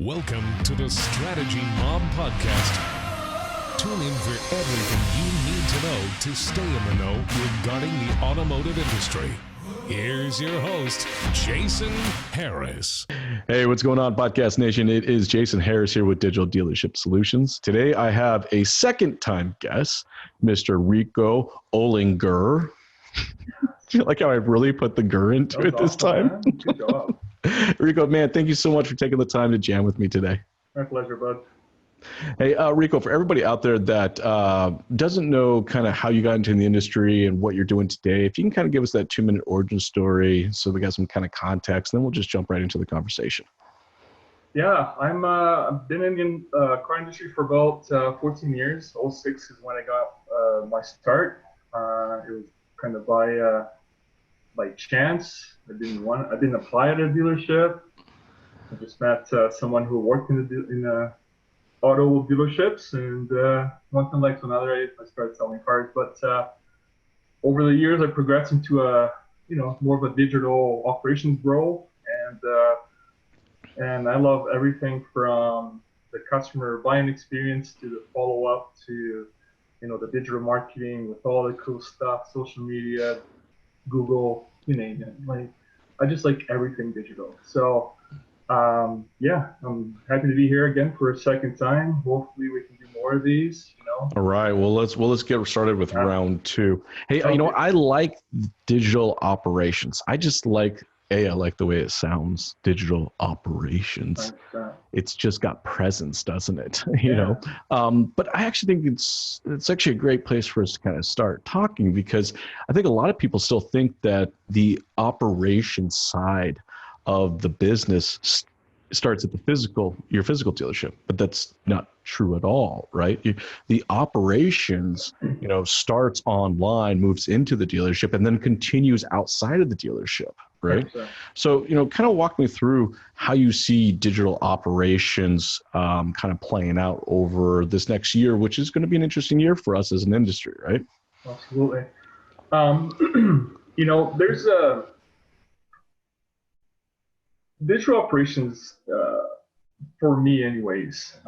Welcome to the Strategy Mob Podcast. Tune in for everything you need to know to stay in the know regarding the automotive industry. Here's your host, Jason Harris. Hey, what's going on, Podcast Nation? It is Jason Harris here with Digital Dealership Solutions. Today, I have a second-time guest, Mr. Rico Olinger. Do you like how I really put the "ger" into it this time? Man. Good job. Rico, man, thank you so much for taking the time to jam with me today. My pleasure, bud. Hey, Rico, for everybody out there that doesn't know kind of how you got into the industry and what you're doing today, if you can kind of give us that 2-minute origin story so we got some kind of context, then we'll just jump right into the conversation. Yeah, I've been in the car industry for about 14 years. 06 is when I got my start. It was kind of by chance. I didn't apply at a dealership. I just met someone who worked in auto dealerships, and one thing led to another. I started selling cars, but over the years, I progressed into more of a digital operations role, and I love everything from the customer buying experience to the follow up to the digital marketing with all the cool stuff, social media, Google, you name it. Like, I just like everything digital. So I'm happy to be here again for a second time. Hopefully we can do more of these, All right. Well, let's get started with round two. Hey, I like digital operations. I just like, I like the way it sounds, digital operations. It's just got presence, doesn't it? You know? But I actually think it's actually a great place for us to kind of start talking, because I think a lot of people still think that the operation side of the business starts at your physical dealership, but that's not true at all, right? The operations, starts online, moves into the dealership, and then continues outside of the dealership, right? 100%. So, kind of walk me through how you see digital operations kind of playing out over this next year, which is going to be an interesting year for us as an industry, right? Absolutely. There's digital operations, for me anyways,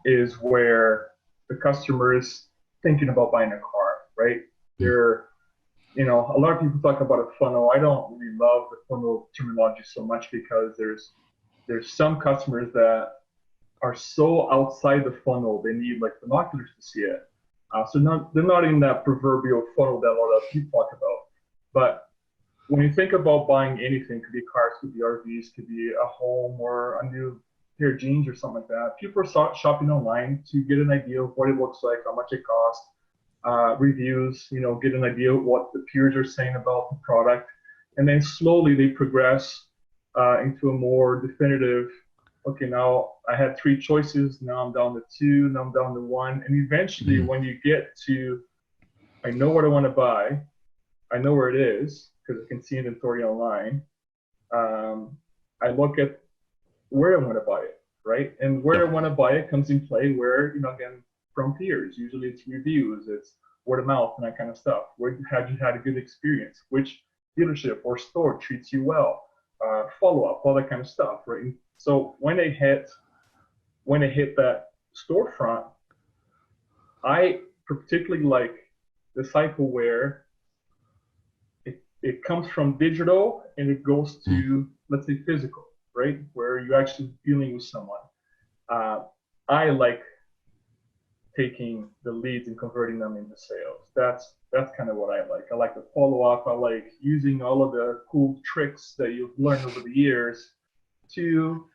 is where the customer is thinking about buying a car, right? A lot of people talk about a funnel. I don't really love the funnel terminology so much, because there's some customers that are so outside the funnel, they need like binoculars to see it. So they're not in that proverbial funnel that a lot of people talk about. But when you think about buying anything, could be cars, could be RVs, could be a home or a new pair of jeans or something like that. People are shopping online to get an idea of what it looks like, how much it costs, reviews, get an idea of what the peers are saying about the product. And then slowly they progress into a more definitive, okay, now I had 3 choices, now I'm down to 2, now I'm down to 1. And eventually when you get to, I know what I want to buy, I know where it is, because I can see inventory online. I look at where I want to buy it, right? And where I want to buy it comes in play where, again, from peers. Usually it's reviews, it's word of mouth and that kind of stuff. Where have you had a good experience? Which dealership or store treats you well? Follow up, all that kind of stuff, right? And so when I hit that storefront, I particularly like the cycle where it comes from digital and it goes to, let's say, physical, right? Where you're actually dealing with someone. I like taking the leads and converting them into sales. That's kind of what I like. I like the follow up. I like using all of the cool tricks that you've learned over the years to,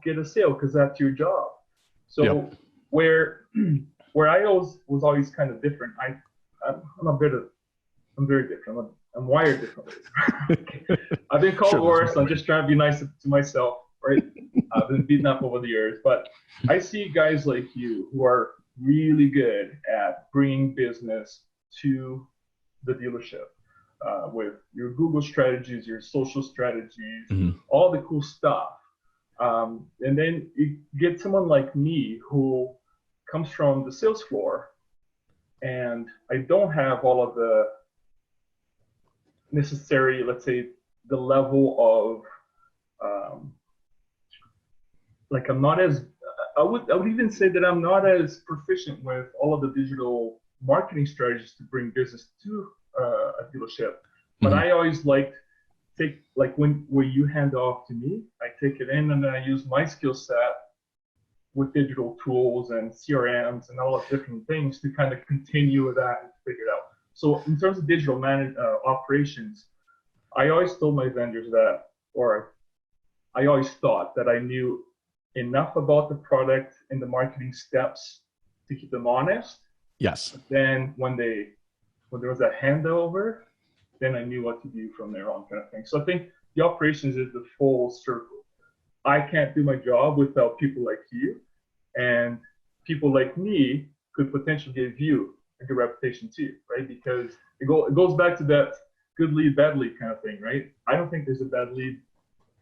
get a sale, because that's your job. So where I was always kind of different. I'm very different. I'm wired differently. I've been called worse. I'm just trying to be nice to myself, right? I've been beaten up over the years, but I see guys like you who are really good at bringing business to the dealership with your Google strategies, your social strategies, all the cool stuff. And then you get someone like me who comes from the sales floor, and I don't have all of the necessary, let's say, the level of like I'm not as I would even say that I'm not as proficient with all of the digital marketing strategies to bring business to a dealership. But Mhm. I always take like when you hand off to me, I take it in and then I use my skill set with digital tools and CRMs and all of different things to kind of continue with that and figure it out. So in terms of digital operations, I always told my vendors that, or I always thought that I knew enough about the product and the marketing steps to keep them honest. Yes. Then when there was a handover, then I knew what to do from there on, kind of thing. So I think the operations is the full circle. I can't do my job without people like you, and people like me could potentially give you a good reputation too, right? Because it goes back to that good lead, bad lead kind of thing, right? I don't think there's a bad lead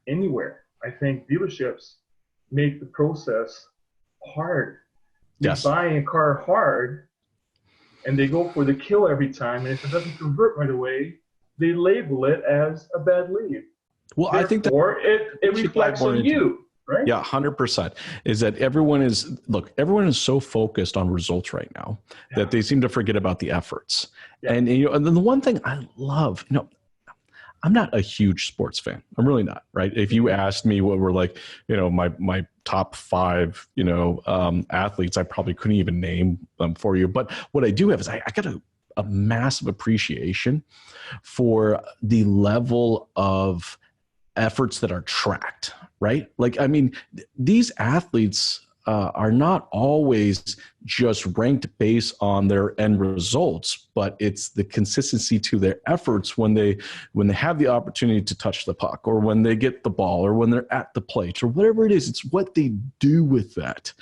anywhere. I think dealerships make the process hard. You're Yes. buying a car hard, and they go for the kill every time. And if it doesn't convert right away, they label it as a bad lead. Well, I think that Therefore, it reflects on you, right? Yeah, 100%. Is that everyone is so focused on results right now that they seem to forget about the efforts. Yeah. And and then the one thing I love, I'm not a huge sports fan. I'm really not, right? If you asked me what were like, my top 5, athletes, I probably couldn't even name them for you. But what I do have is I got a massive appreciation for the level of efforts that are tracked, right? Like, I mean, these athletes are not always just ranked based on their end results, but it's the consistency to their efforts when they have the opportunity to touch the puck, or when they get the ball, or when they're at the plate, or whatever it is. It's what they do with that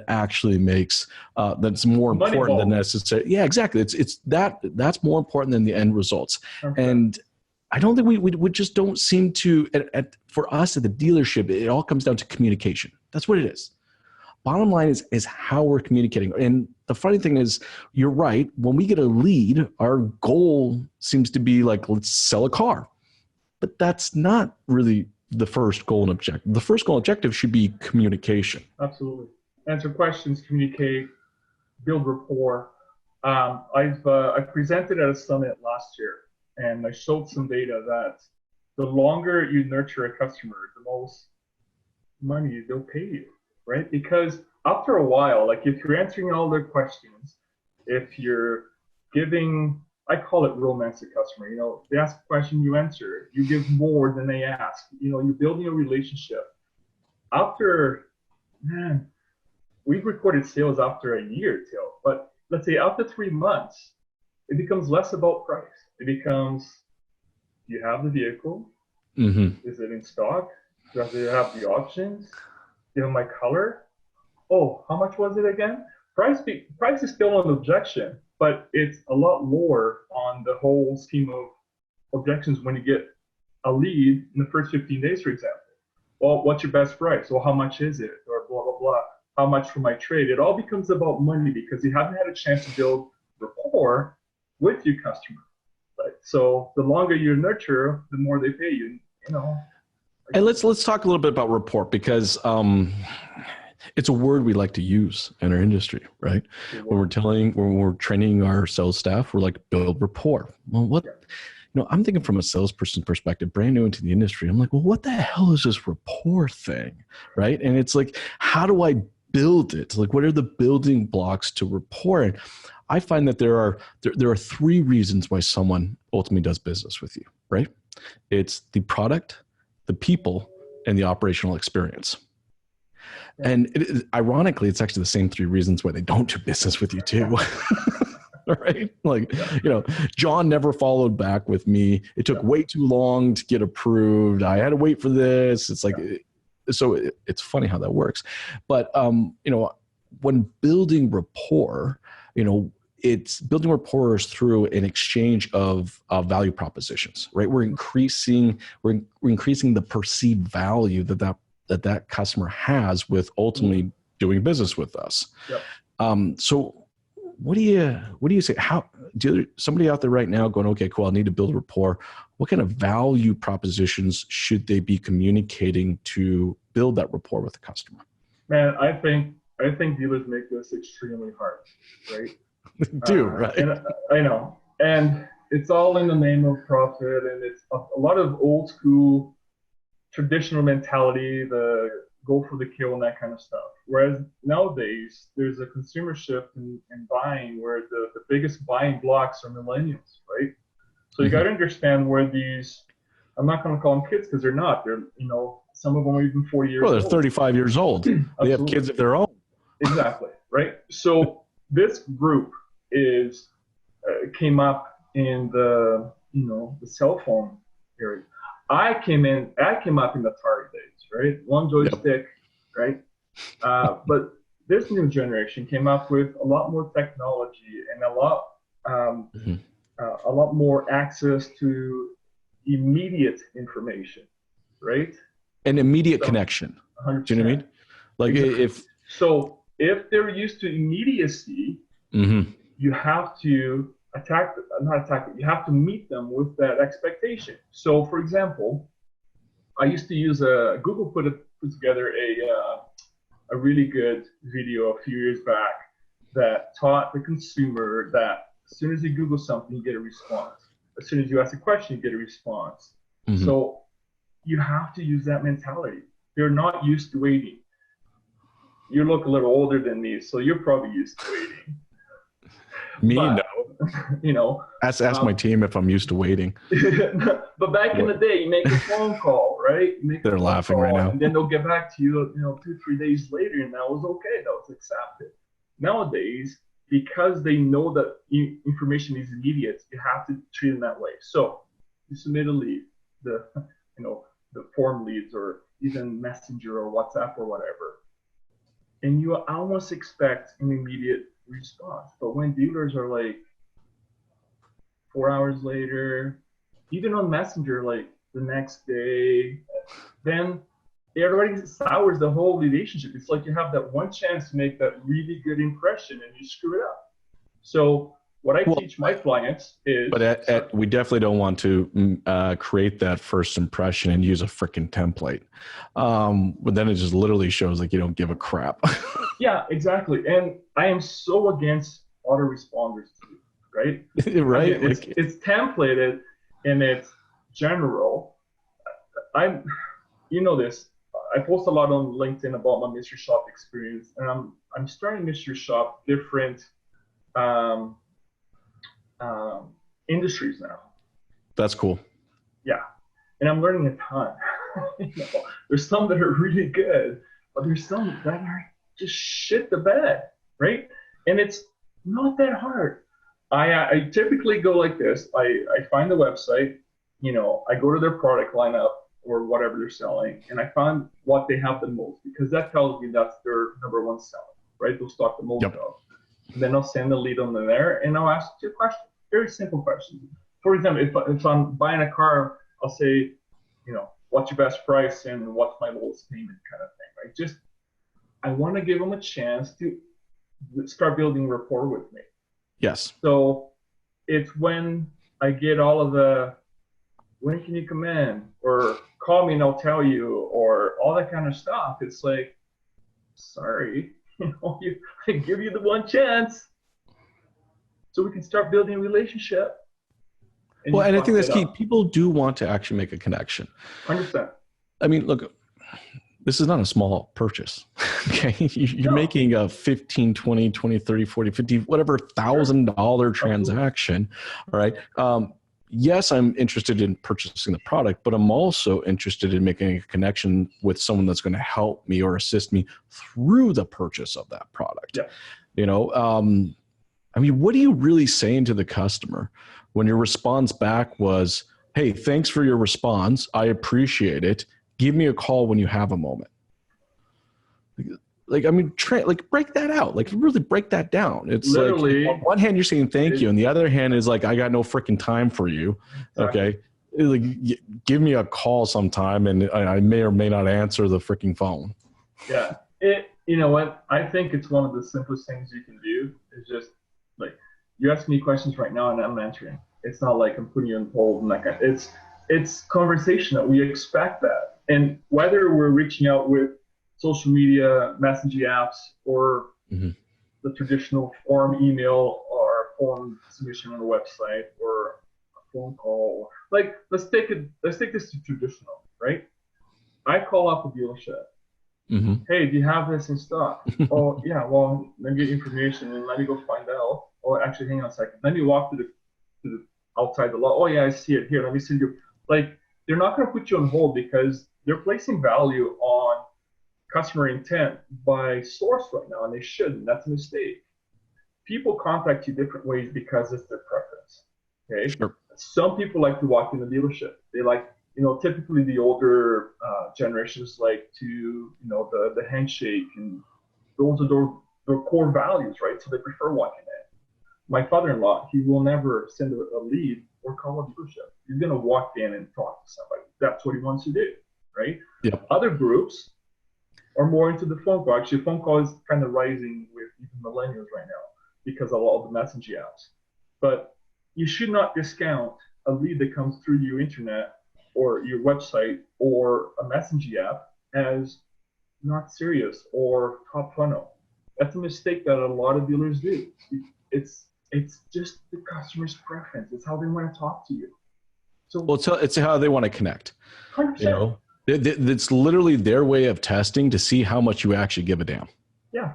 actually makes that's more important than necessary. Yeah, exactly. It's that's more important than the end results. Okay. And I don't think we just don't seem to, for us at the dealership, it all comes down to communication. That's what it is. Bottom line is how we're communicating. And the funny thing is, you're right. When we get a lead, our goal seems to be like, let's sell a car. But that's not really the first goal and objective. The first goal and objective should be communication. Absolutely. Answer questions, communicate, build rapport. I presented at a summit last year, and I showed some data that the longer you nurture a customer, the most money they'll pay you, right? Because after a while, like if you're answering all their questions, if you're giving, I call it romance a customer, they ask a question, you answer, you give more than they ask, you're building a relationship. We've recorded sales after a year, but let's say after 3 months, it becomes less about price. It becomes, you have the vehicle, Is it in stock? Does it have the options? Do you have my color? Oh, how much was it again? Price is still an objection, but it's a lot lower on the whole scheme of objections when you get a lead in the first 15 days, for example. Well, what's your best price? Well, how much is it? Or blah, blah, blah. How much for my trade? It all becomes about money because you haven't had a chance to build rapport with your customer. Right? So the longer you nurture, the more they pay you. And let's talk a little bit about rapport, because it's a word we like to use in our industry, right? When we're training our sales staff, we're like, build rapport. Well, what? I'm thinking from a salesperson perspective, brand new into the industry. I'm like, well, what the hell is this rapport thing, right? And it's like, how do I build it? Like, what are the building blocks to rapport? And I find that there are 3 reasons why someone ultimately does business with you, right? It's the product, the people, and the operational experience. And ironically, it's actually the same 3 reasons why they don't do business with you too. Right? Like, John never followed back with me. It took way too long to get approved. I had to wait for this. It's like, so it's funny how that works. But, when building rapport, it's building rapport through an exchange of value propositions, right? We're increasing the perceived value that customer has with ultimately doing business with us. Yep. So what do you say? How do somebody out there right now going, okay, cool, I need to build rapport. What kind of value propositions should they be communicating to build that rapport with the customer? Man, I think dealers make this extremely hard, right? Right? And I know, and it's all in the name of profit, and it's a lot of old school, traditional mentality, the go for the kill and that kind of stuff. Whereas nowadays, there's a consumer shift in buying where the biggest buying blocks are millennials, right? So you got to understand where these, I'm not going to call them kids because they're not. They're, some of them are even 40 years old. Well, they're 35 years old. They have kids of their own. Exactly, right? So this group came up in the, the cell phone area. I came up in the Atari days, right? One joystick, right? But this new generation came up with a lot more technology and a lot more access to immediate information, right? An immediate connection. 100%. Do you know what I mean? Like if they're used to immediacy, you have to you have to meet them with that expectation. So, for example, I used to use Google put together a really good video a few years back that taught the consumer that as soon as you Google something, you get a response. As soon as you ask a question, you get a response. So you have to use that mentality. They're not used to waiting. You look a little older than me, so you're probably used to waiting. No. Ask my team if I'm used to waiting. But back in the day, you make a phone call, right? They're laughing right now. And then they'll get back to you, 2-3 days later, and that was okay. That was accepted. Nowadays, because they know that information is immediate, you have to treat them that way. So you submit a lead, the form leads, or even Messenger or WhatsApp or whatever, and you almost expect an immediate response. But when dealers are like 4 hours later, even on Messenger, like the next day, then it already sours the whole relationship. It's like you have that one chance to make that really good impression and you screw it up. So what I teach my clients is... But we definitely don't want to create that first impression and use a freaking template. But then it just literally shows like you don't give a crap. Yeah, exactly. And I am so against autoresponders too, right? Right? I mean, it's templated and it's general. This. I post a lot on LinkedIn about my mystery shop experience, and I'm starting mystery shop different industries now. That's cool. Yeah, and I'm learning a ton. There's some that are really good, but there's some that are just shit the bed, right? And it's not that hard. I typically go like this. I find the website, I go to their product lineup or whatever they're selling, and I find what they have the most, because that tells me that's their number one seller, right? They'll stock the most of. And then I'll send the lead on there, and I'll ask you a question, very simple questions. For example, if I'm buying a car, I'll say, what's your best price and what's my lowest payment kind of thing, right? I want to give them a chance to start building rapport with me. Yes. So it's when I get all of the, when can you come in? Or call me and I'll tell you, or all that kind of stuff. It's like, sorry, I give you the one chance so we can start building a relationship. And I think that's key. People do want to actually make a connection. 100%. I mean, look, this is not a small purchase. Okay. You're making a 15, 20, 20, 30, 40, 50, whatever $1,000 transaction. All right. Yes, I'm interested in purchasing the product, but I'm also interested in making a connection with someone that's going to help me or assist me through the purchase of that product. Yeah. I mean, what are you really saying to the customer when your response back was, hey, thanks for your response. I appreciate it. Give me a call when you have a moment. Break that out. Like, really break that down. It's literally, like, on one hand, you're saying thank you. And the other hand is like, I got no freaking time for you. Exactly. Okay. Like, give me a call sometime and I may or may not answer the freaking phone. Yeah. You know what? I think it's one of the simplest things you can do is just You ask me questions right now and I'm answering. It's not like I'm putting you on hold and like it's conversational. We expect that. And whether we're reaching out with social media, messaging apps, or the traditional form email or form submission on a website or a phone call, like let's take this to traditional, right? I call up a dealership. Hey, do you have this in stock? Oh, yeah, well, let me get information and let me go find out. Oh, actually, hang on a second. Then you walk to the outside the lot. Oh, yeah, I see it here. Let me send you. Like, they're not going to put you on hold because they're placing value on customer intent by source right now, and they shouldn't. That's a mistake. People contact you different ways because it's their preference. Okay. Sure. Some people like to walk in the dealership. They like, typically the older generations like to, the handshake, and those are their core values, right? So they prefer walking in. My father-in-law, he will never send a lead or call a dealership. He's going to walk in and talk to somebody. That's what he wants to do, right? Yeah. Other groups are more into the phone call. Actually, phone call is kind of rising with even millennials right now because of all the messaging apps. But you should not discount a lead that comes through your internet or your website or a messaging app as not serious or top funnel. That's a mistake that a lot of dealers do. It's just the customer's preference. It's how they want to talk to you. So well, it's how they want to connect. 100%. It's literally their way of testing to see how much you actually give a damn. Yeah.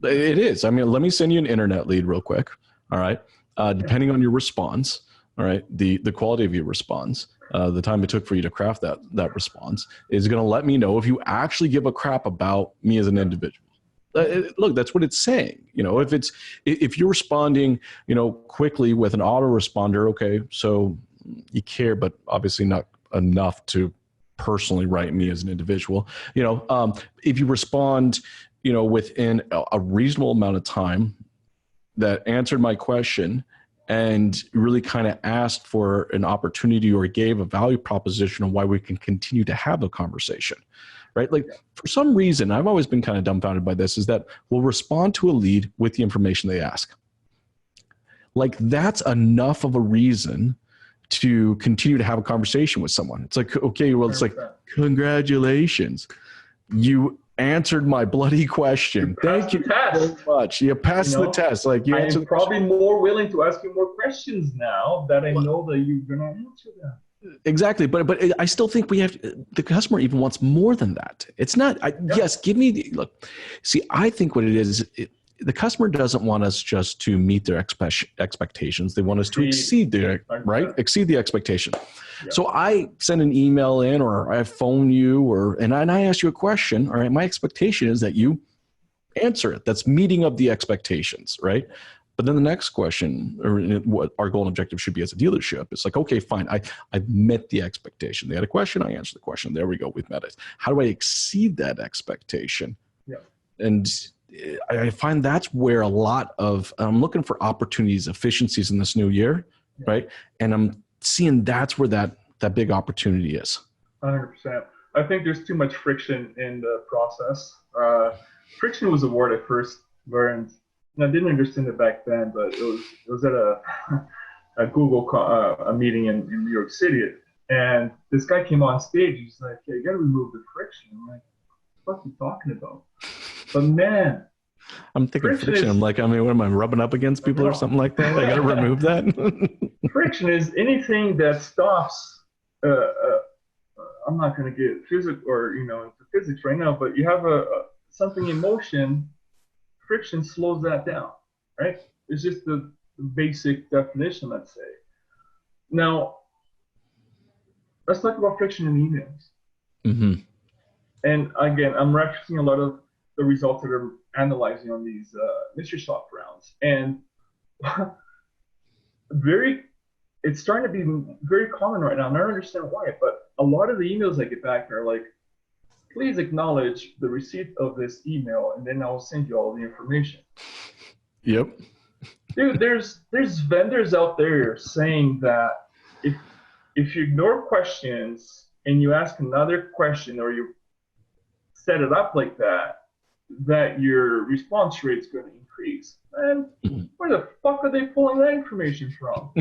It is. I mean, let me send you an internet lead real quick. All right. Depending on your response, all right, the quality of your response, the time it took for you to craft that response is going to let me know if you actually give a crap about me as an individual. Look, that's what it's saying. If you're responding, quickly with an autoresponder, okay, so you care, but obviously not enough to personally write me as an individual. If you respond, within a reasonable amount of time that answered my question and really kind of asked for an opportunity or gave a value proposition on why we can continue to have a conversation. Right? Like for some reason, I've always been kind of dumbfounded by this, is that we'll respond to a lead with the information they ask. Like that's enough of a reason to continue to have a conversation with someone. It's like, okay, well, it's like, congratulations. You answered my bloody question. Thank you so much. You passed the test. Like you answered. I'm probably more willing to ask you more questions now that I know that you're going to answer them. Exactly. But I still think the customer even wants more than that. It's not, yes, give me look, see, I think what it is, the customer doesn't want us just to meet their expectations. They want us to exceed the expectation. Yeah. So I send an email in, or I phone you, and I ask you a question. All right. My expectation is that you answer it. That's meeting of the expectations. Right. But then the next question, or what our goal and objective should be as a dealership, it's like, okay, fine. I've met the expectation. They had a question. I answered the question. There we go. We've met it. How do I exceed that expectation? Yeah. And I find that's where a lot of, I'm looking for opportunities, efficiencies in this new year. Yeah. Right. And I'm seeing that's where that big opportunity is. 100%. I think there's too much friction in the process. Friction was a word I first learned. And I didn't understand it back then, but it was at a Google a meeting in New York City, and this guy came on stage. He's like, "Yeah, you got to remove the friction." I'm like, "What are you talking about?" But man, I'm thinking friction. I'm like, what am I rubbing up against people or something like that? I got to remove that. Friction is anything that stops. I'm not going to get physics or into physics right now, but you have something in motion. Friction slows that down, right? It's just the basic definition, let's say. Now, let's talk about friction in emails. Mm-hmm. And again, I'm referencing a lot of the results that I'm analyzing on these mystery shop rounds. And it's starting to be very common right now. And I don't understand why, but a lot of the emails I get back are like, please acknowledge the receipt of this email, and then I'll send you all the information. Yep. Dude, there's vendors out there saying that if you ignore questions and you ask another question, or you set it up like that your response rate is going to increase. increase. And where the fuck are they pulling that information from?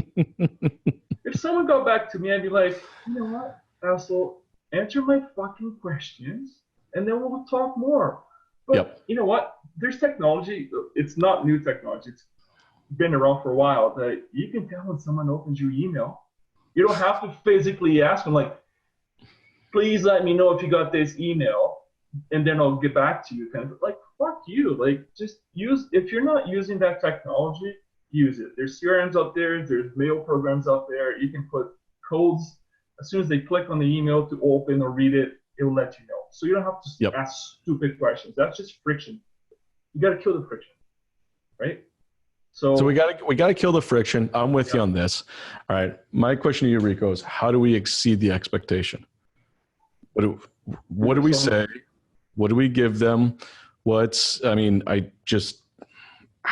If someone got back to me, I'd be like, you know what, asshole, answer my fucking questions, and then we'll talk more. But you know what? There's technology. It's not new technology. It's been around for a while. That you can tell when someone opens your email. You don't have to physically ask them, like, please let me know if you got this email, and then I'll get back to you. Kind of like, fuck you. Like, just use, if you're not using that technology, use it. There's CRMs out there. There's mail programs out there. You can put codes. As soon as they click on the email to open or read it, it will let you know. So you don't have to ask stupid questions. That's just friction. You got to kill the friction, right? So we got to kill the friction. I'm with you on this. All right. My question to you, Rico, is how do we exceed the expectation? What do we say? What do we give them? How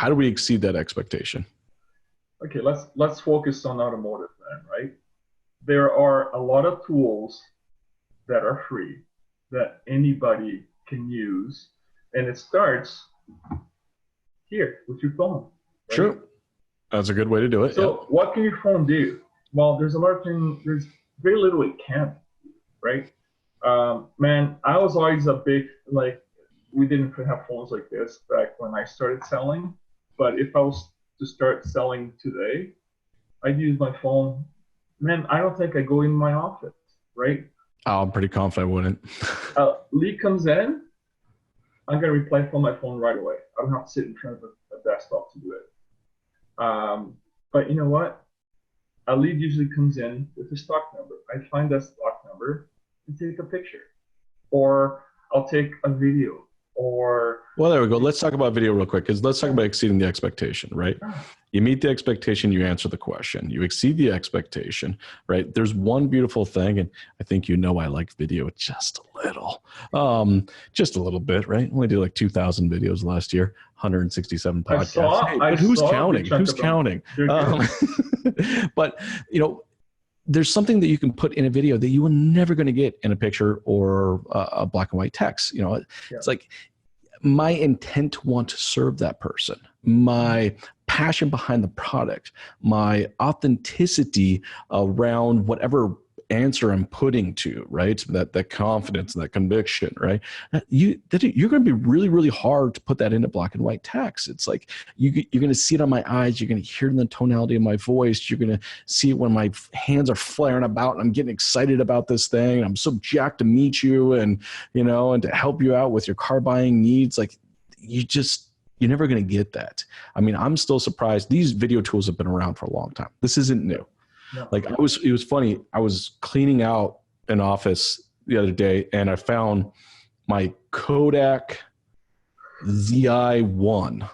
do we exceed that expectation? Okay, let's focus on automotive then, right? There are a lot of tools that are free that anybody can use, and it starts here with your phone. Right? Sure. That's a good way to do it. So what can your phone do? Well, there's a lot of things, there's very little it can't do, right? Man, I was always a big, like, we didn't have phones like this back when I started selling, but if I was to start selling today, I'd use my phone. Man, I don't think I go in my office, right? Oh, I'm pretty confident I wouldn't. Lead comes in, I'm going to reply from my phone right away. I don't have to sit in front of a desktop to do it. But you know what? A lead usually comes in with a stock number. I find that stock number and take a picture. Or I'll take a video. Well, there we go. Let's talk about video real quick, because let's talk about exceeding the expectation, right? You meet the expectation, you answer the question. You exceed the expectation, right? There's one beautiful thing, and I think I like video just a little bit, right? Only did like 2,000 videos last year, 167 podcasts. But who's counting? Who's counting? But, there's something that you can put in a video that you were never going to get in a picture or a black and white text. It's like my intent to want to serve that person, my passion behind the product, my authenticity around whatever answer I'm putting to, right? That confidence and that conviction, right? You're going to be really, really hard to put that into black and white text. It's like you're going to see it on my eyes. You're going to hear it in the tonality of my voice. You're going to see it when my hands are flaring about and I'm getting excited about this thing. I'm so jacked to meet you and to help you out with your car buying needs. Like you're never going to get that. I mean, I'm still surprised. These video tools have been around for a long time. This isn't new. No. Like it was funny. I was cleaning out an office the other day and I found my Kodak ZI-1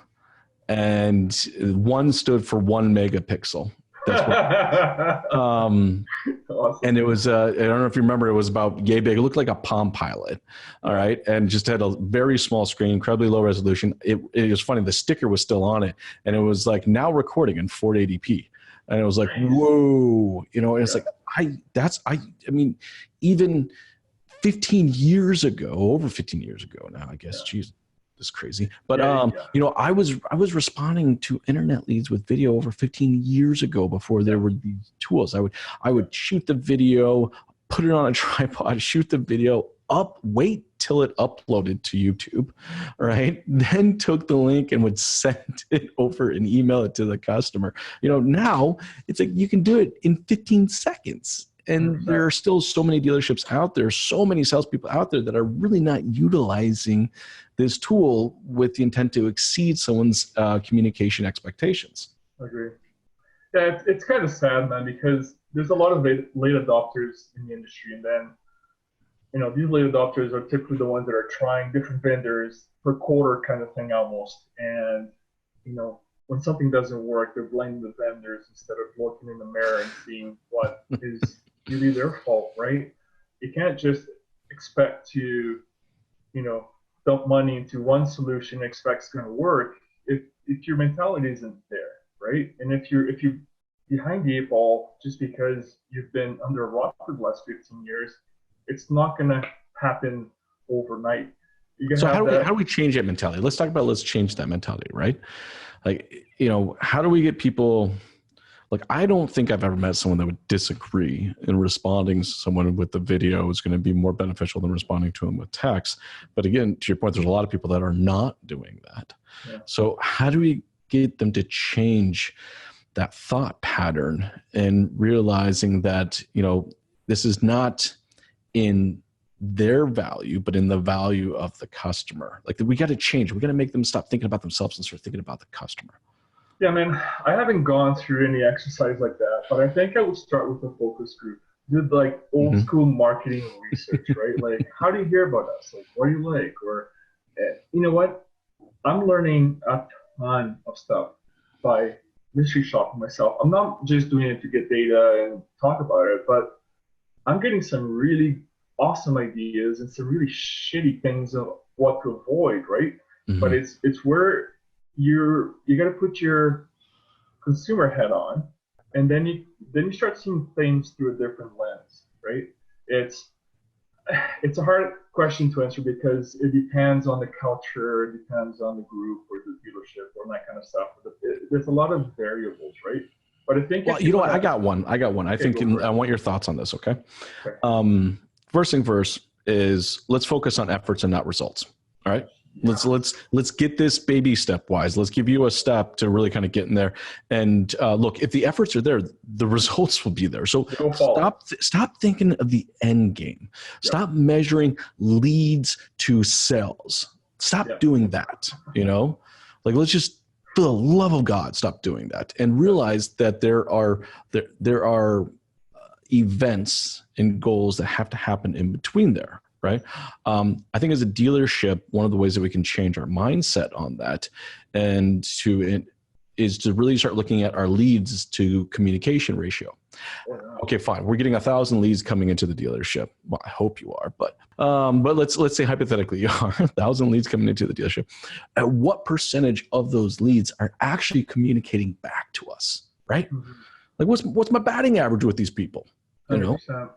and 1 stood for 1 megapixel. That's what, awesome. And it was, I don't know if you remember, it was about yay big. It looked like a Palm Pilot. All right. And just had a very small screen, incredibly low resolution. It was funny. The sticker was still on it and it was like now recording in 480p. And it was like, whoa, and it's like, I mean, even 15 years ago, over 15 years ago now, I guess, geez, this is crazy. But, I was responding to internet leads with video over 15 years ago before there were these tools. I would shoot the video, put it on a tripod, shoot the video wait till it uploaded to YouTube, right? Then took the link and would send it over and email it to the customer. Now it's like you can do it in 15 seconds. And there are still so many dealerships out there, so many salespeople out there that are really not utilizing this tool with the intent to exceed someone's communication expectations. I agree. Yeah, it's kind of sad, man, because there's a lot of late adopters in the industry, and then these late adopters are typically the ones that are trying different vendors per quarter kind of thing almost. And, when something doesn't work, they're blaming the vendors instead of looking in the mirror and seeing what is really their fault, right? You can't just expect to, dump money into one solution and expect it's going to work if your mentality isn't there, right? And if you're behind the 8 ball just because you've been under a rock for the last 15 years, it's not going to happen overnight. You can So have that. how do we change that mentality? Let's change that mentality, right? Like, how do we get people, like, I don't think I've ever met someone that would disagree in responding to someone with the video is going to be more beneficial than responding to them with text. But again, to your point, there's a lot of people that are not doing that. Yeah. So how do we get them to change that thought pattern and realizing that, this is not in their value, but in the value of the customer? Like, we got to change. We got to make them stop thinking about themselves and start thinking about the customer. Yeah, man, I haven't gone through any exercise like that, but I think I would start with a focus group. Did like old school marketing research, right? Like, how do you hear about us? Like, what do you like? Or, you know what? I'm learning a ton of stuff by mystery shopping myself. I'm not just doing it to get data and talk about it, but I'm getting some really awesome ideas and some really shitty things of what to avoid, right? But it's where you got to put your consumer head on, and then you start seeing things through a different lens, right? It's a hard question to answer because it depends on the culture, it depends on the group or the dealership or that kind of stuff. There's a lot of variables, right? But I think, well, I got one. I think I want your thoughts on this. Okay. First thing first is let's focus on efforts and not results. All right. Yeah. Let's get this baby stepwise. Let's give you a step to really kind of get in there. And look, if the efforts are there, the results will be there. So stop thinking of the end game. Stop measuring leads to sales. Stop doing that. Like, let's just, for the love of God, stop doing that and realize that there are events and goals that have to happen in between there. Right. I think as a dealership, one of the ways that we can change our mindset on that is to really start looking at our leads to communication ratio. Okay, fine. We're getting 1,000 leads coming into the dealership. Well, I hope you are, but let's say hypothetically you are 1,000 leads coming into the dealership. At what percentage of those leads are actually communicating back to us? Right. Like, what's my batting average with these people? 100%.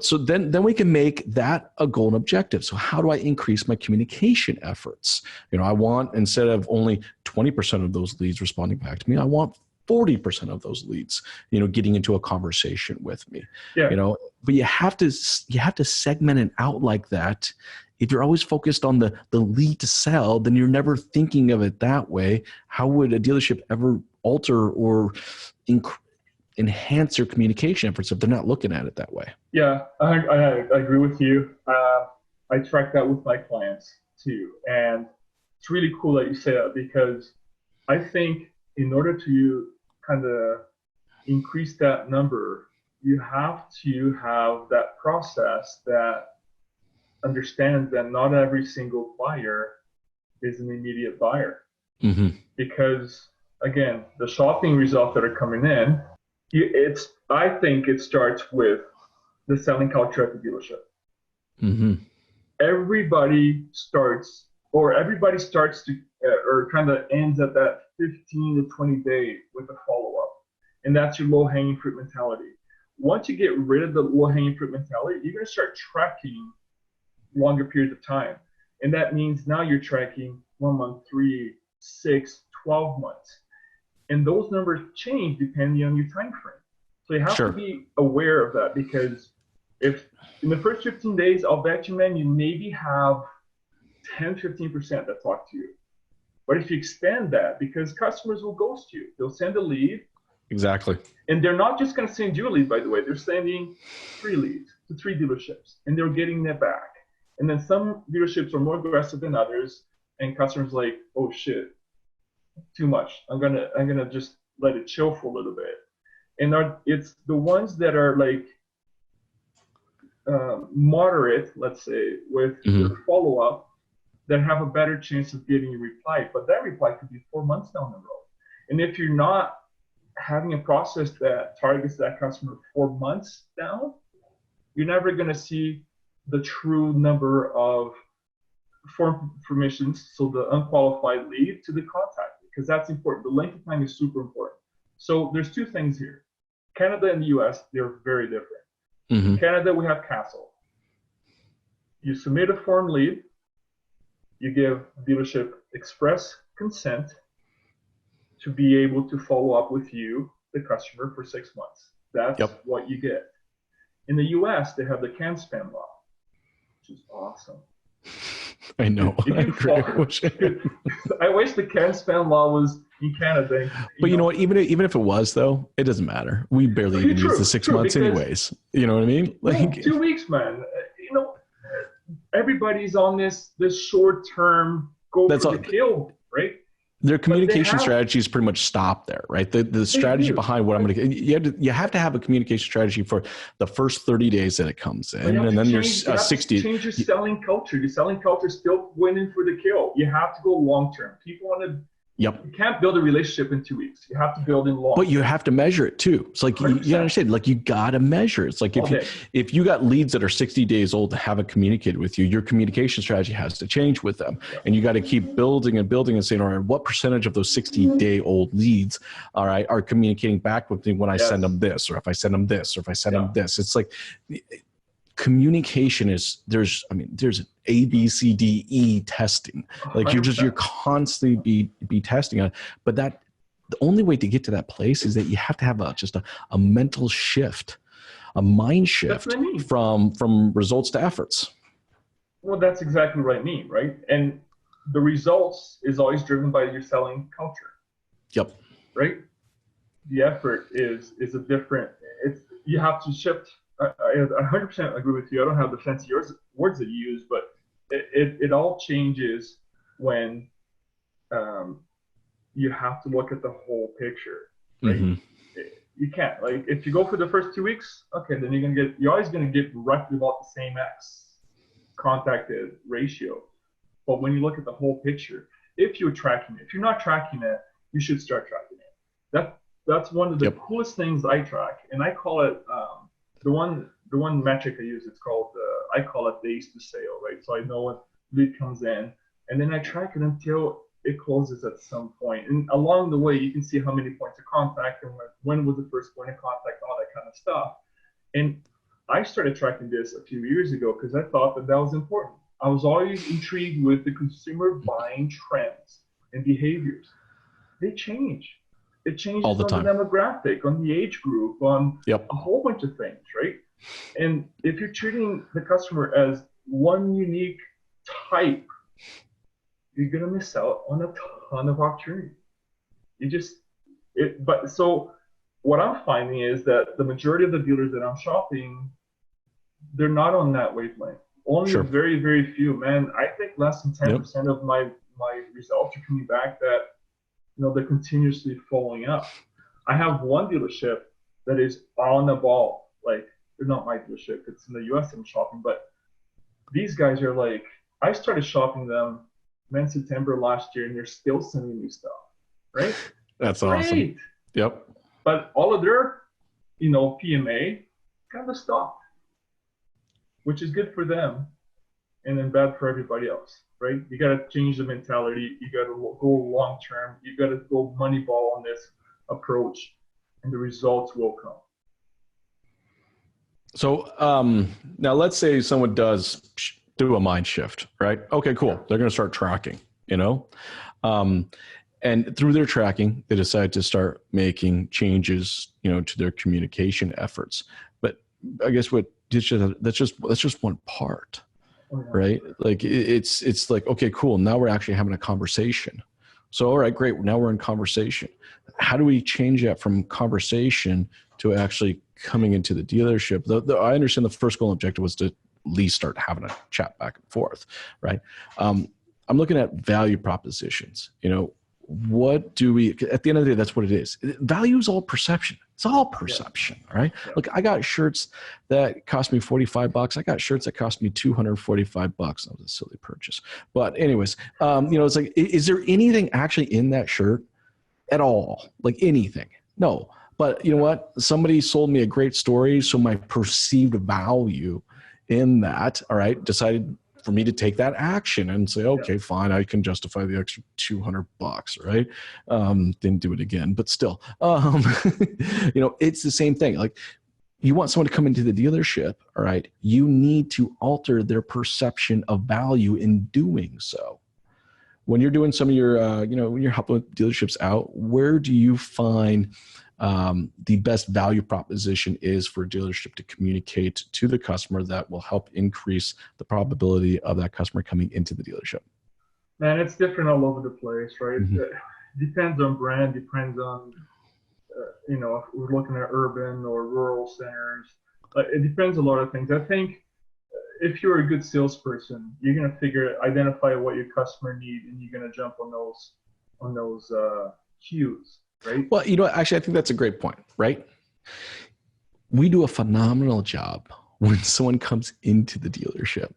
So then we can make that a goal and objective. So how do I increase my communication efforts? I want, instead of only 20% of those leads responding back to me, I want 40% of those leads, getting into a conversation with me. But you have to segment it out like that. If you're always focused on the lead to sell, then you're never thinking of it that way. How would a dealership ever alter or enhance their communication efforts if they're not looking at it that way? Yeah, I agree with you. I track that with my clients too. And it's really cool that you say that, because I think in order to kind of increase that number, you have to have that process that understands that not every single buyer is an immediate buyer. Because, again, the shopping results that are coming in, I think it starts with the selling culture at the dealership. Everybody starts to, or kind of ends at that 15 to 20 day with a follow-up. And that's your low-hanging fruit mentality. Once you get rid of the low-hanging fruit mentality, you're going to start tracking longer periods of time. And that means now you're tracking 1 month, 3, 6, 12 months. And those numbers change depending on your time frame. So you have to be aware of that, because if in the first 15 days, I'll bet you, man, you maybe have 10, 15% that talk to you. But if you extend that, because customers will ghost you, they'll send a lead. Exactly. And they're not just going to send you a lead, by the way. They're sending 3 leads to 3 dealerships, and they're getting that back. And then some dealerships are more aggressive than others, and customers like, oh shit, too much. I'm gonna just let it chill for a little bit. And it's the ones that are like moderate, let's say, with the follow-up, that have a better chance of getting a reply. But that reply could be 4 months down the road. And if you're not having a process that targets that customer 4 months down, you're never going to see the true number of form permissions, so the unqualified lead, to the contact, because that's important. The length of time is super important. So there's 2 things here. Canada and the US, they're very different. In Canada, we have Castle. You submit a form lead, You give dealership express consent to be able to follow up with you, the customer, for 6 months. That's what you get. In the US, they have the can spam law, which is awesome. I know. I wish the can spam law was in Canada. But you know what? Even if it was, though, it doesn't matter. We barely even use the 6 months anyways. You know what I mean? Like 2 weeks, man. You know, everybody's on this short-term go for the kill, right? Their communication strategies pretty much stop there, right? The strategy behind what I'm going to you have to have a communication strategy for the first 30 days that it comes in, and then there's 60. Change your selling culture. Your selling culture is still winning for the kill. You have to go long term. People want to. Yep. You can't build a relationship in 2 weeks. You have to build in long. But you have to measure it too. It's like you understand. Like you got to measure. It's like if you got leads that are 60 days old that haven't communicated with you, your communication strategy has to change with them, and you got to keep building and building and saying, all right, what percentage of those 60-day-old leads, all right, are communicating back with me when I send them this, or if I send them this, or if I send them this. It's like communication is there's A, B, C, D, E testing. Like you're constantly be testing on it. But the only way to get to that place is that you have to have a mental shift, a mind shift from results to efforts. Well, that's exactly what I mean, right? And the results is always driven by your selling culture. Yep. Right? The effort is a different, you have to shift. I 100% agree with you. I don't have the fancy words that you use, but it all changes when you have to look at the whole picture. Right? Mm-hmm. You can't, like, if you go for the first 2 weeks, okay, then you're always going to get roughly about the same X contacted ratio. But when you look at the whole picture, if you're tracking it, if you're not tracking it, you should start tracking it. That's one of the coolest things I track, and I call it the one metric I use. It's called I call it days to sale, right? So I know when lead comes in, and then I track it until it closes at some point. And along the way, you can see how many points of contact and when was the first point of contact, all that kind of stuff. And I started tracking this a few years ago because I thought that was important. I was always intrigued with the consumer buying trends and behaviors. They change. It changes all the time. The demographic, on the age group, on a whole bunch of things, right? And if you're treating the customer as one unique type, you're gonna miss out on a ton of opportunity. So what I'm finding is that the majority of the dealers that I'm shopping, they're not on that wavelength. Only very, very few, man. I think less than 10% of my results are coming back that, they're continuously following up. I have one dealership that is on the ball. Like, they're not my dealership. It's in the US I'm shopping, but these guys are like, I started shopping them in September last year, and they're still sending me stuff, right? That's awesome. Yep. But all of their, PMA kind of stopped, which is good for them and then bad for everybody else, right? You got to change the mentality. You got to go long term. You got to go money ball on this approach, and the results will come. So now let's say someone does do a mind shift, right? Okay, cool. They're going to start tracking, and through their tracking, they decide to start making changes, to their communication efforts. But I guess that's just one part, right? Like it's like, okay, cool. Now we're actually having a conversation. So, all right, great. Now we're in conversation. How do we change that from conversation to actually coming into the dealership? I understand the first goal and objective was to at least start having a chat back and forth, right? I'm looking at value propositions. What do we, at the end of the day, that's what it is. Value is all perception. It's all perception, right? Yeah. Look, I got shirts that cost me $45. I got shirts that cost me $245. That was a silly purchase. But anyways, it's like, is there anything actually in that shirt at all? Like anything? No. But you know what? Somebody sold me a great story. So my perceived value in that, all right, decided for me to take that action and say, okay, fine, I can justify the extra $200, right? Didn't do it again, but still, it's the same thing. Like, you want someone to come into the dealership, all right? You need to alter their perception of value in doing so, when you're doing some of your, when you're helping with dealerships out, where do you find the best value proposition is for a dealership to communicate to the customer that will help increase the probability of that customer coming into the dealership? Man, it's different all over the place, right? Mm-hmm. Depends on brand, depends on, if we're looking at urban or rural centers. It depends a lot of things. I think if you're a good salesperson, you're going to identify what your customer needs, and you're going to jump on those cues, right? Well, actually, I think that's a great point, right? We do a phenomenal job when someone comes into the dealership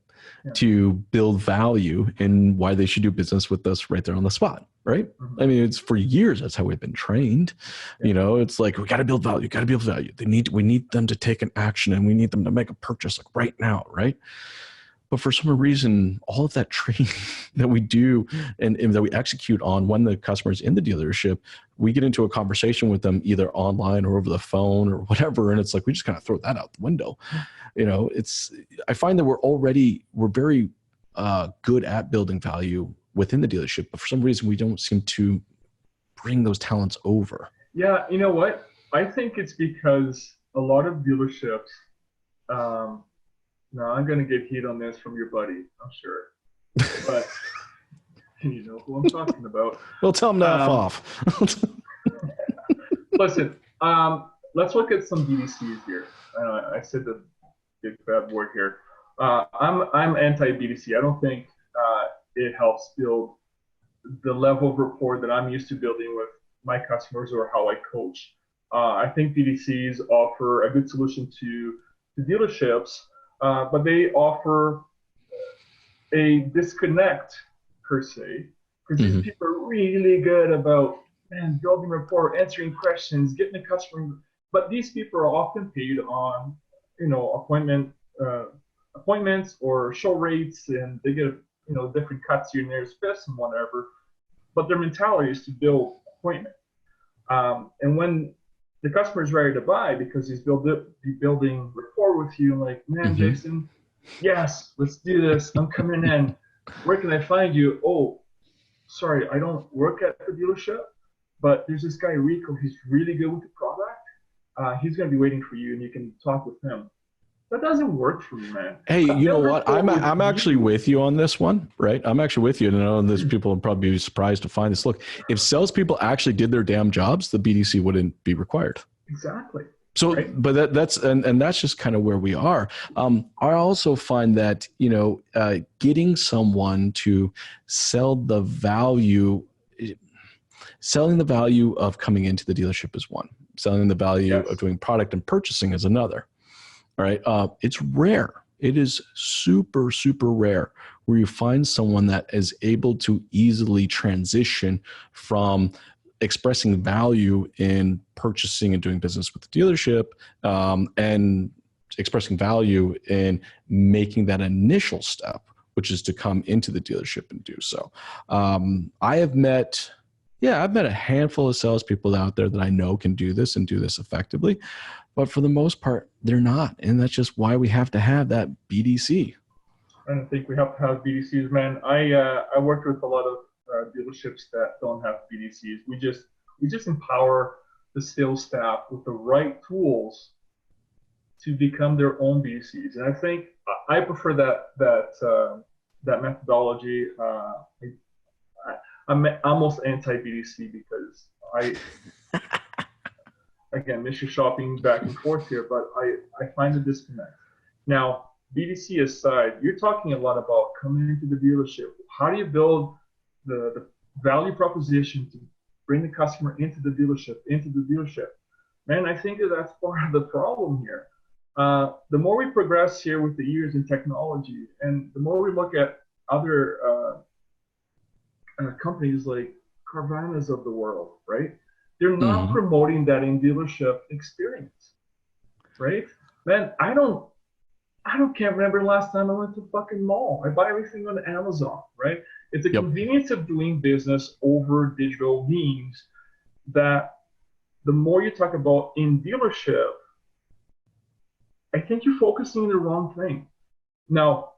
to build value in why they should do business with us right there on the spot, right? Mm-hmm. I mean, it's for years, that's how we've been trained. Yeah. It's like, we got to build value, we need them to take an action, and we need them to make a purchase like right now, right? But for some reason, all of that training that we do and that we execute on when the customer's in the dealership, we get into a conversation with them either online or over the phone or whatever. And it's like, we just kind of throw that out the window. I find that we're very good at building value within the dealership, but for some reason we don't seem to bring those talents over. Yeah. You know what? I think it's because a lot of dealerships, no, I'm going to get heat on this from your buddy, I'm sure. But you know who I'm talking about. Well, tell him to F off. Listen, let's look at some BDCs here. I said the big bad word here. I'm anti-BDC. I don't think it helps build the level of rapport that I'm used to building with my customers or how I coach. I think BDCs offer a good solution to dealerships, but they offer a disconnect per se, because these people are really good about building rapport, answering questions, getting the customer. But these people are often paid on appointments or show rates, and they get different cuts here and there, spiffs and whatever. But their mentality is to build appointment. And when the customer is ready to buy because he's building rapport with you, like, man, Jason, yes, let's do this. I'm coming in. Where can I find you? Oh, sorry, I don't work at the dealership, but there's this guy, Rico. He's really good with the product. He's going to be waiting for you, and you can talk with him. That doesn't work for me, man. Hey, you know what? I'm actually with you on this one, right? I'm actually with you. And I know this people will probably be surprised to find this. Look, if salespeople actually did their damn jobs, the BDC wouldn't be required. Exactly. So, right? But that's just kind of where we are. I also find that, getting someone to selling the value of coming into the dealership is one. Selling the value of doing product and purchasing is another. All right. It's rare. It is super, super rare where you find someone that is able to easily transition from expressing value in purchasing and doing business with the dealership, and expressing value in making that initial step, which is to come into the dealership and do so. I've met a handful of salespeople out there that I know can do this and do this effectively. But for the most part, they're not. And that's just why we have to have that BDC. I don't think we have to have BDCs, man. I worked with a lot of dealerships that don't have BDCs. We just empower the sales staff with the right tools to become their own BDCs. And I think I prefer that methodology. I'm almost anti-BDC because again, Mr. Shopping back and forth here, but I find a disconnect. Now, BDC aside, you're talking a lot about coming into the dealership. How do you build the value proposition to bring the customer into the dealership? Man, I think that's part of the problem here. The more we progress here with the years in technology, and the more we look at other companies like Carvana's of the world, right? They're not promoting that in dealership experience, right? Man, I can't remember the last time I went to a fucking mall. I buy everything on Amazon, right? It's the convenience of doing business over digital means that the more you talk about in dealership, I think you're focusing on the wrong thing. Now,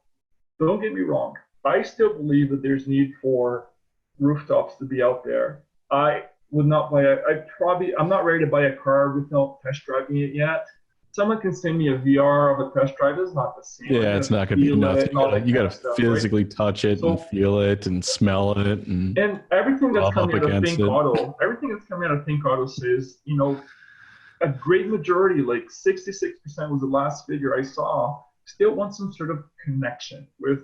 don't get me wrong. I still believe that there's need for rooftops to be out there. I would not buy I'm not ready to buy a car without test driving it yet. Someone can send me a VR of a test drive. It's not the same. Yeah, it's not going to be nothing. You got to physically right? touch it and feel it and smell it. And everything that's coming out of Think it. Auto, everything that's coming out of Think Auto says, you know, a great majority, like 66% was the last figure I saw, still want some sort of connection with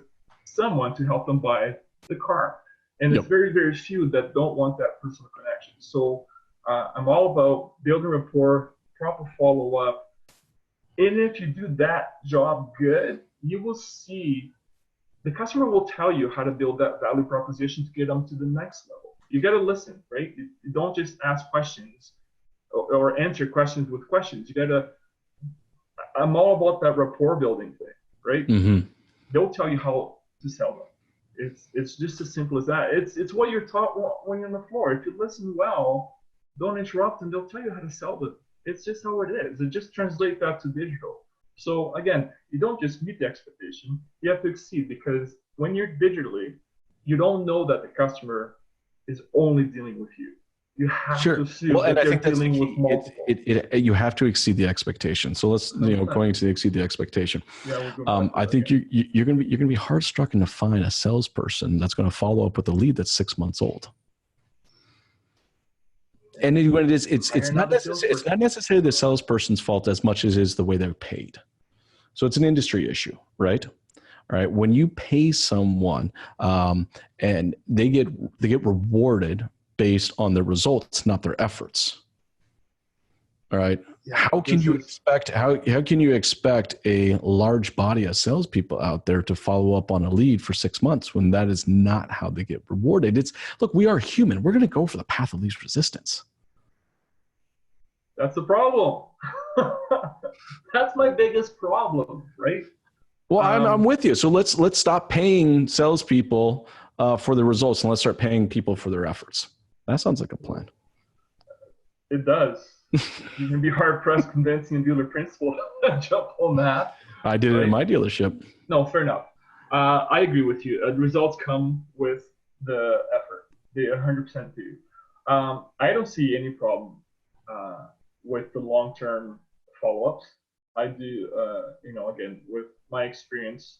someone to help them buy the car. And it's very, very few that don't want that personal connection. So I'm all about building rapport, proper follow-up. And if you do that job good, you will see the customer will tell you how to build that value proposition to get them to the next level. You got to listen, right? You don't just ask questions or answer questions with questions. You got to, I'm all about that rapport building thing, right? Mm-hmm. They'll tell you how to sell them. It's just as simple as that. It's what you're taught when you're on the floor. If you listen well, don't interrupt, and they'll tell you how to sell them. It's just how it is. It just translates that to digital. So again, you don't just meet the expectation, you have to exceed, because when you're digitally, you don't know that the customer is only dealing with you. You have to assume that they're dealing with multiple. You have to exceed the expectation. So let's, going to exceed the expectation. Yeah, I think you're going to be hard stricken to find a salesperson that's going to follow up with a lead that's 6 months old. And it's not necessarily the salesperson's fault as much as it is the way they're paid. So it's an industry issue, right? All right. When you pay someone and they get rewarded based on their results, not their efforts. All right. Yeah, how can you expect a large body of salespeople out there to follow up on a lead for 6 months when that is not how they get rewarded? Look, we are human. We're going to go for the path of least resistance. That's the problem. That's my biggest problem, right? Well, I'm with you. So let's stop paying salespeople for the results and let's start paying people for their efforts. That sounds like a plan. It does. You can be hard pressed convincing a dealer principal to jump on that. I did it in my dealership. No, fair enough. I agree with you. The results come with the effort. They 100% do. I don't see any problem with the long-term follow-ups. I do, again, with my experience,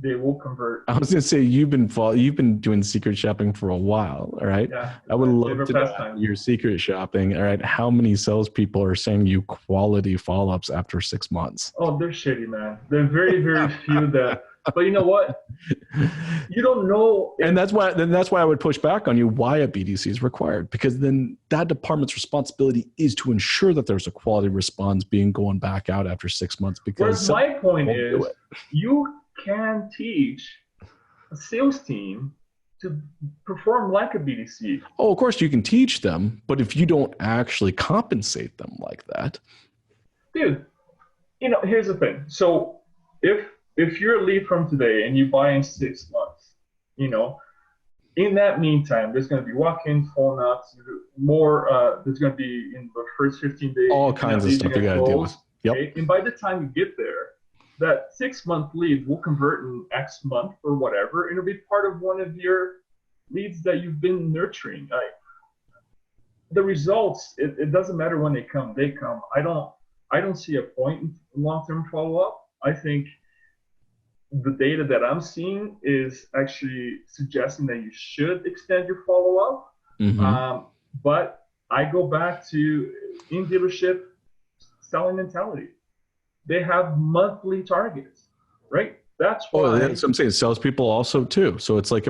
they will convert. I was going to say, you've been doing secret shopping for a while, all right? Yeah, I would love to know your secret shopping, all right? How many salespeople are sending you quality follow-ups after 6 months? Oh, they're shitty, man. They're very, very few that. But you know what? You don't know. And that's why I would push back on you why a BDC is required, because then that department's responsibility is to ensure that there's a quality response being going back out after 6 months. Because my point is, you can teach a sales team to perform like a BDC. Oh, of course you can teach them, but if you don't actually compensate them like that. Dude, here's the thing. So if you're a lead from today and you buy in 6 months, in that meantime, there's going to be walk-ins, phone ups, more. There's going to be in the first 15 days. All kinds of stuff you got to deal with. Yep. Okay? And by the time you get there, that 6 month lead will convert in X month or whatever, and it'll be part of one of your leads that you've been nurturing. The results, it doesn't matter when they come. I don't see a point in long-term follow-up. I think the data that I'm seeing is actually suggesting that you should extend your follow-up. Mm-hmm. But I go back to in dealership selling mentality. They have monthly targets, right? That's why. That's what I'm saying. Salespeople also too. So it's like,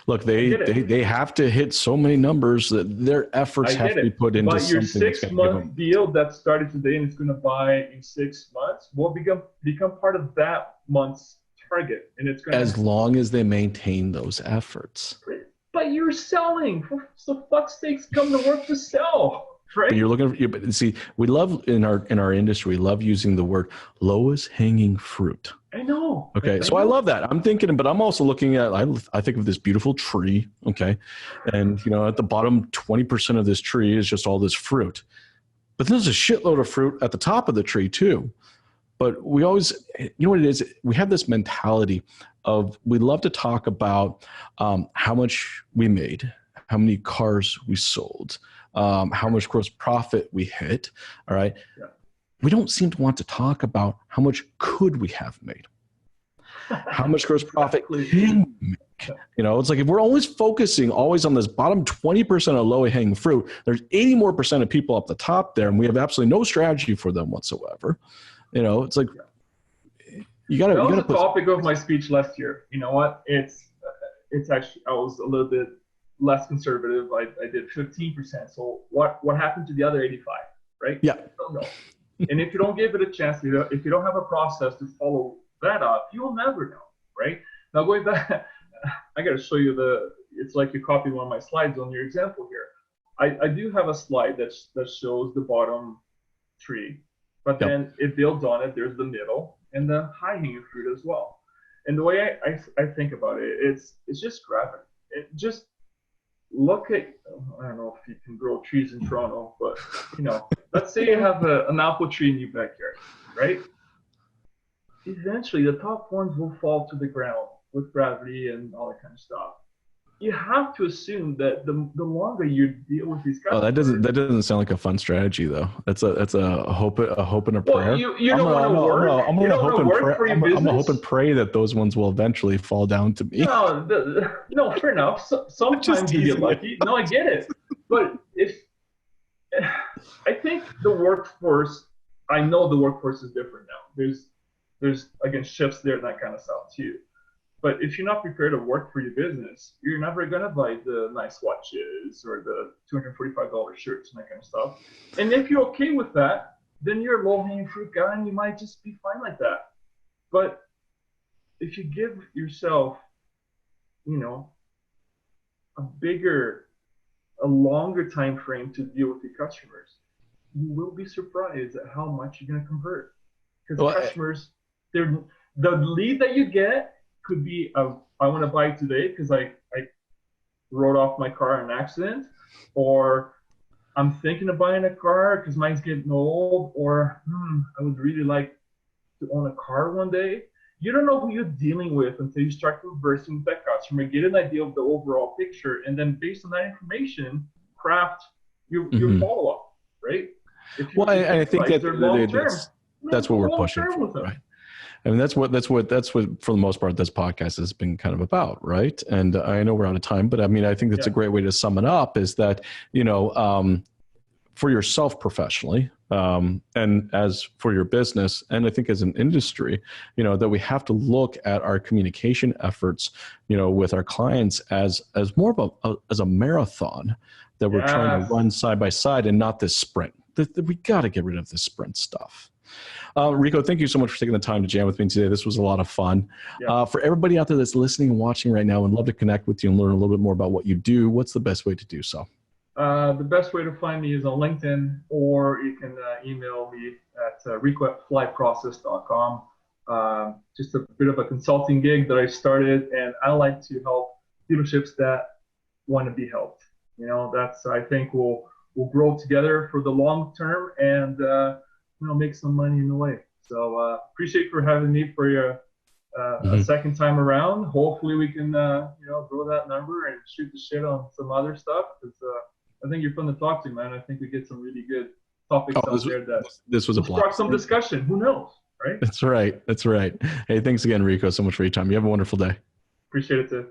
look, they have to hit so many numbers that their efforts have to be put into something. But your 6 month deal that started today and is going to buy in 6 months will become part of that month's target, and it's going as long as they maintain those efforts. But you're selling. For fuck's sakes, come to work to sell. Right. But you're looking. See, we love in our industry. We love using the word lowest hanging fruit. I know. Okay, so I love that. I'm thinking, but I'm also looking at. I think of this beautiful tree. Okay, and at the bottom, 20% of this tree is just all this fruit, but there's a shitload of fruit at the top of the tree too. But we always, you know what it is? We have this mentality of, we love to talk about how much we made, how many cars we sold, how much gross profit we hit. All right. Yeah. We don't seem to want to talk about how much could we have made, how much gross profit can we make. You know, it's like if we're always focusing always on this bottom 20% of low hanging fruit, there's 80% more of people up the top there, and we have absolutely no strategy for them whatsoever. You know, it's like you got to. That was the topic of my speech last year. You know what? It's actually, I was a little bit less conservative. I did 15%. So what happened to the other 85? Right? Yeah. I don't know. And if you don't give it a chance, if you don't have a process to follow that up, you'll never know. Right? Now going back, I got to show you it's like you copied one of my slides on your example here. I do have a slide that shows the bottom tree, but then it builds on it. There's the middle and the high hanging fruit as well. And the way I think about it, it's just gravity. Just look at, I don't know if you can grow trees in Toronto, but you know, let's say you have an apple tree in your backyard, right? Eventually the top ones will fall to the ground with gravity and all that kind of stuff. You have to assume that the longer you deal with these customers. Oh, that doesn't sound like a fun strategy though. That's a hope and a prayer. Well, you don't want to work. I'm gonna hope and pray that those ones will eventually fall down to me. No, fair enough. Sometimes you get lucky. No, I get it. But I think the workforce, I know the workforce is different now. There's again shifts there and that kind of stuff too. But if you're not prepared to work for your business, you're never going to buy the nice watches or the $245 shirts and that kind of stuff. And if you're okay with that, then you're a low-hanging fruit guy and you might just be fine like that. But if you give yourself, you know, a longer time frame to deal with your customers, you will be surprised at how much you're going to convert. Because customers, the lead that you get could be I want to buy today because I wrote off my car in an accident, or I'm thinking of buying a car because mine's getting old, or I would really like to own a car one day. You don't know who you're dealing with until you start conversing with that customer, get an idea of the overall picture, and then based on that information, craft your follow-up, right? Well, I think that's what we're pushing for, right? I mean, that's what for the most part, this podcast has been kind of about, right? And I know we're out of time, but I mean, I think that's a great way to sum it up is that, you know, for yourself professionally, and as for your business, and I think as an industry, you know, that we have to look at our communication efforts, you know, with our clients as more of as a marathon that we're trying to run side by side and not this sprint. We got to get rid of this sprint stuff. Rico, thank you so much for taking the time to jam with me today. This was a lot of fun. Yeah. For everybody out there that's listening and watching right now and love to connect with you and learn a little bit more about what you do, what's the best way to do so? The best way to find me is on LinkedIn, or you can email me at rico@flyprocess.com. Just a bit of a consulting gig that I started, and I like to help dealerships that want to be helped. You know, I think we'll grow together for the long term and make some money in the way. So appreciate for having me for your a second time around. Hopefully we can grow that number and shoot the shit on some other stuff, because I think you're fun to talk to, man. I think we get some really good topics out there that this was a blast. Spark some discussion. Who knows, right? That's right. Hey, thanks again, Rico, so much for your time. You have a wonderful day. Appreciate it too.